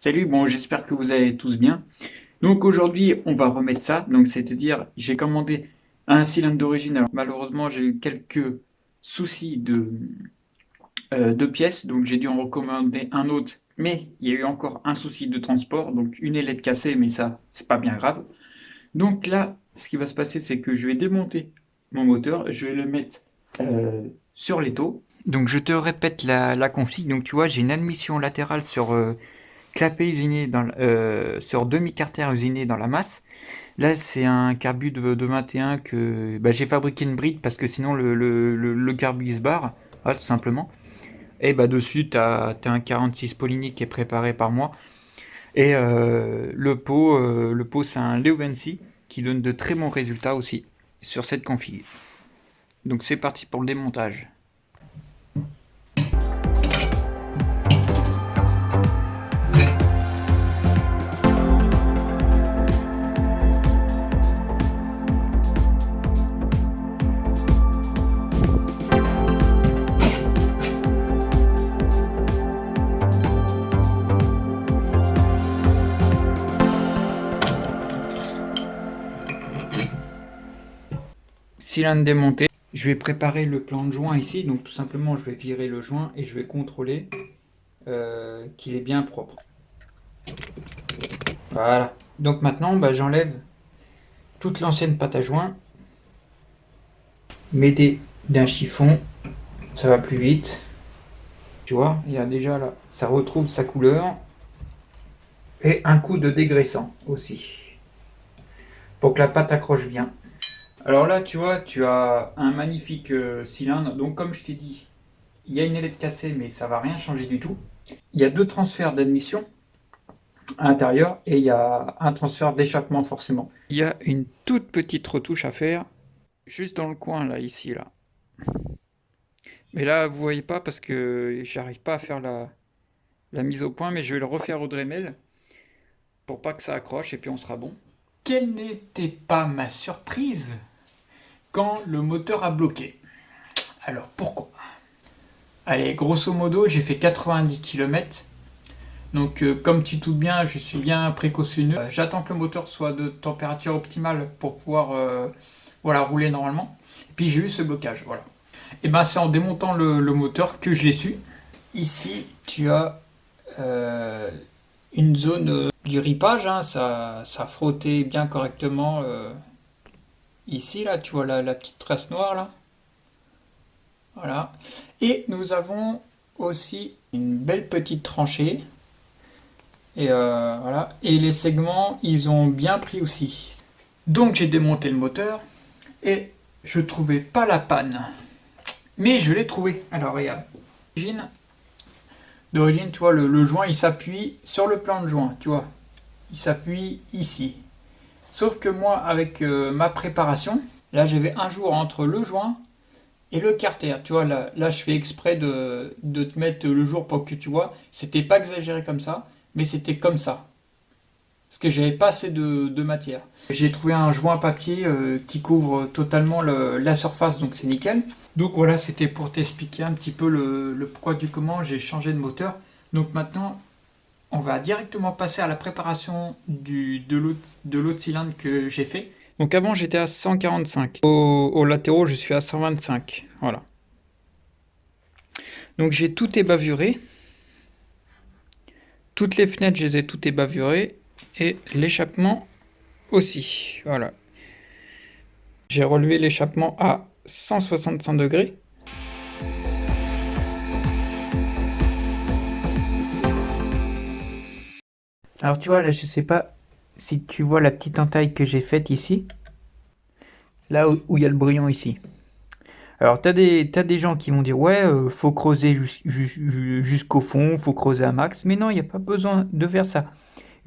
Salut, bon, j'espère que vous allez tous bien. Donc aujourd'hui, on va remettre ça. Donc c'est-à-dire, j'ai commandé un cylindre d'origine. Alors malheureusement, j'ai eu quelques soucis de pièces, donc j'ai dû en recommander un autre. Mais il y a eu encore un souci de transport, donc une ailette cassée, mais ça, c'est pas bien grave. Donc là, ce qui va se passer, c'est que je vais démonter mon moteur, je vais le mettre sur l'étau. Donc je te répète la config. Donc tu vois, j'ai une admission latérale sur clapet usiné sur demi-carter usiné dans la masse. Là, c'est un carbu de 21 que j'ai fabriqué une bride parce que sinon le carbu il se barre, tout simplement. Et dessus, tu as un 46 Polini qui est préparé par moi. Et le pot c'est un Leovency qui donne de très bons résultats aussi sur cette config. Donc c'est parti pour le démontage. Cylindre démonté. Je vais préparer le plan de joint ici, donc tout simplement je vais virer le joint et je vais contrôler qu'il est bien propre. Voilà. Donc maintenant j'enlève toute l'ancienne pâte à joint. Mettez d'un chiffon, ça va plus vite. Tu vois, il y a déjà là, ça retrouve sa couleur. Et un coup de dégraissant aussi, pour que la pâte accroche bien. Alors là, tu vois, tu as un magnifique cylindre. Donc comme je t'ai dit, il y a une ailette cassée, mais ça va rien changer du tout. Il y a deux transferts d'admission à l'intérieur et il y a un transfert d'échappement forcément. Il y a une toute petite retouche à faire, juste dans le coin là, ici là. Mais là, vous voyez pas parce que j'arrive pas à faire la mise au point, mais je vais le refaire au Dremel pour pas que ça accroche et puis on sera bon. Quelle n'était pas ma surprise quand le moteur a bloqué? Alors pourquoi? Allez, grosso modo, j'ai fait 90 km. Donc comme tu te doutes bien, je suis bien précautionneux. J'attends que le moteur soit de température optimale pour pouvoir rouler normalement. Et puis j'ai eu ce blocage, voilà. Et c'est en démontant le moteur que je l'ai su. Ici, tu as une zone du ripage, hein, ça frottait bien correctement. Ici, là, tu vois la petite trace noire, là. Voilà. Et nous avons aussi une belle petite tranchée. Et voilà. Et les segments, ils ont bien pris aussi. Donc j'ai démonté le moteur et je trouvais pas la panne. Mais je l'ai trouvé. Alors regarde. D'origine, tu vois, le joint, il s'appuie sur le plan de joint, tu vois. Il s'appuie ici. Sauf que moi, avec ma préparation, là, j'avais un jour entre le joint et le carter. Tu vois, là je fais exprès de te mettre le jour pour que tu vois. C'était pas exagéré comme ça, mais c'était comme ça. Parce que j'avais pas assez de matière. J'ai trouvé un joint papier qui couvre totalement la surface, donc c'est nickel. Donc voilà, c'était pour t'expliquer un petit peu le pourquoi du comment j'ai changé de moteur. Donc maintenant, on va directement passer à la préparation de l'autre cylindre que j'ai fait. Donc avant, j'étais à 145. Au latéraux, je suis à 125. Voilà. Donc j'ai tout ébavuré. Toutes les fenêtres, je les ai toutes ébavurées. Et l'échappement aussi. Voilà. J'ai relevé l'échappement à 165 degrés. Alors tu vois, là, je sais pas si tu vois la petite entaille que j'ai faite ici. Là où il y a le brouillon ici. Alors t'as des gens qui vont dire ouais, faut creuser jusqu'au fond, faut creuser un max. Mais non, il n'y a pas besoin de faire ça.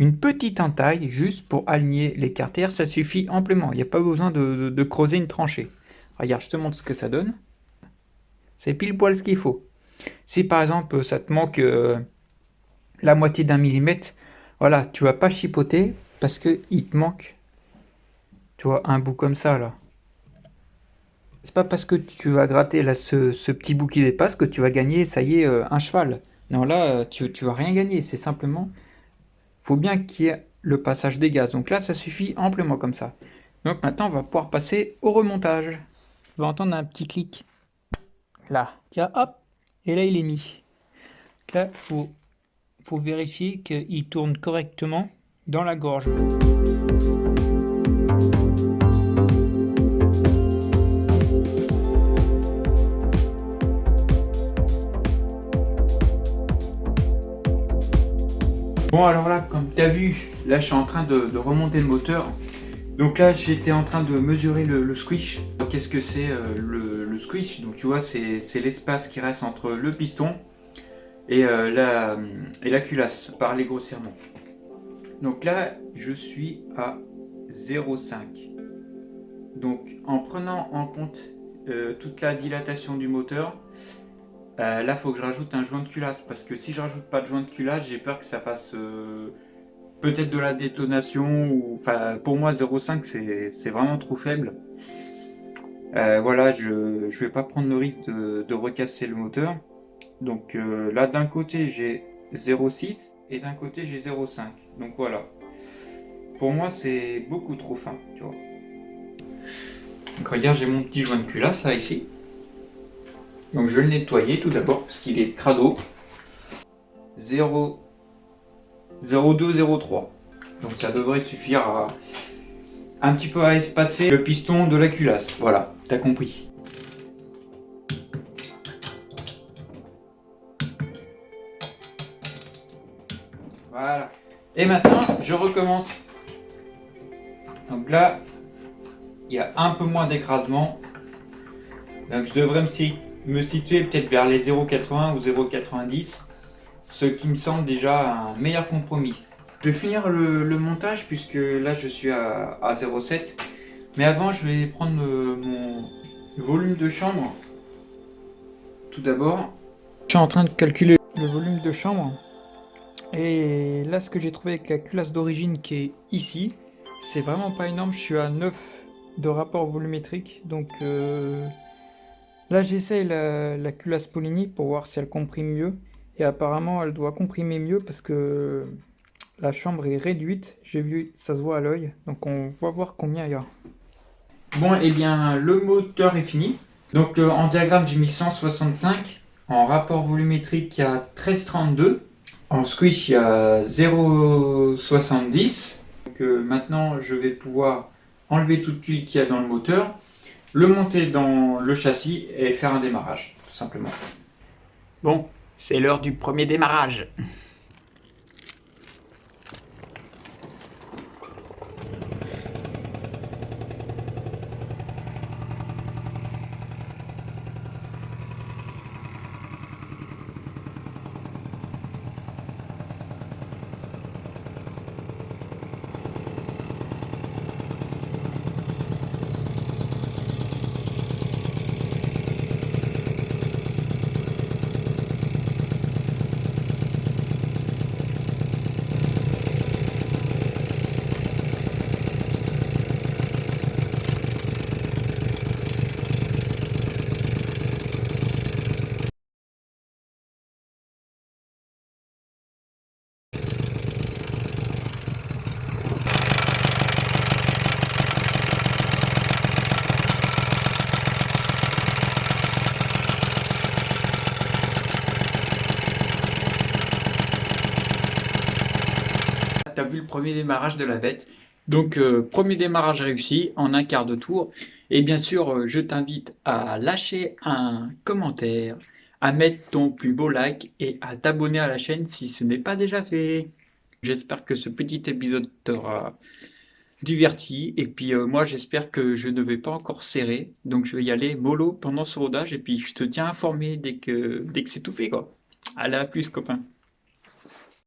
Une petite entaille, juste pour aligner les carters, ça suffit amplement. Il n'y a pas besoin de creuser une tranchée. Regarde, je te montre ce que ça donne. C'est pile poil ce qu'il faut. Si par exemple ça te manque la moitié d'un millimètre, voilà, tu vas pas chipoter parce que il te manque, tu vois, un bout comme ça là. C'est pas parce que tu vas gratter là ce petit bout qui dépasse que tu vas gagner, ça y est, un cheval. Non, là, tu vas rien gagner. C'est simplement faut bien qu'il y ait le passage des gaz. Donc là, ça suffit amplement comme ça. Donc maintenant, on va pouvoir passer au remontage. On va entendre un petit clic. Là, tiens, hop, et là, il est mis. Là, faut vérifier qu'il tourne correctement dans la gorge. Bon, alors là, comme tu as vu, là je suis en train de remonter le moteur. Donc là, j'étais en train de mesurer le squish. Qu'est-ce que c'est le squish? Donc tu vois, c'est l'espace qui reste entre le piston et la culasse par les grossièrement. Donc là, je suis à 0,5. Donc en prenant en compte toute la dilatation du moteur, là, il faut que je rajoute un joint de culasse, parce que si je rajoute pas de joint de culasse, j'ai peur que ça fasse peut-être de la détonation, ou enfin pour moi 0,5 c'est vraiment trop faible. Voilà, je vais pas prendre le risque de recasser le moteur. Donc là d'un côté j'ai 0,6 et d'un côté j'ai 0,5. Donc voilà. Pour moi c'est beaucoup trop fin, tu vois. Donc regarde, j'ai mon petit joint de culasse là ici. Donc je vais le nettoyer tout d'abord parce qu'il est crado. 0, 0,2, 0,3. Donc ça devrait suffire à un petit peu à espacer le piston de la culasse. Voilà, t'as compris. Voilà. Et maintenant, je recommence. Donc là, il y a un peu moins d'écrasement. Donc je devrais me situer peut-être vers les 0,80 ou 0,90. Ce qui me semble déjà un meilleur compromis. Je vais finir le montage puisque là je suis à 0,7. Mais avant, je vais prendre mon volume de chambre. Tout d'abord, je suis en train de calculer le volume de chambre. Et là, ce que j'ai trouvé avec la culasse d'origine qui est ici, c'est vraiment pas énorme. Je suis à 9 de rapport volumétrique. Donc là, j'essaye la culasse Polini pour voir si elle comprime mieux. Et apparemment, elle doit comprimer mieux parce que la chambre est réduite. J'ai vu, ça se voit à l'œil. Donc on va voir combien il y a. Bon, et bien, le moteur est fini. Donc en diagramme, j'ai mis 165. En rapport volumétrique, il y a 13,32. En squish, il y a 0,70. Donc maintenant, je vais pouvoir enlever toute l'huile qu'il y a dans le moteur, le monter dans le châssis et faire un démarrage, tout simplement. Bon, c'est l'heure du premier démarrage. Tu as vu le premier démarrage de la bête. Donc, premier démarrage réussi en un quart de tour. Et bien sûr, je t'invite à lâcher un commentaire, à mettre ton plus beau like et à t'abonner à la chaîne si ce n'est pas déjà fait. J'espère que ce petit épisode t'aura diverti. Et puis, moi, j'espère que je ne vais pas encore serrer. Donc, je vais y aller mollo pendant ce rodage. Et puis, je te tiens informé dès que c'est tout fait, quoi. Allez, à plus, copain.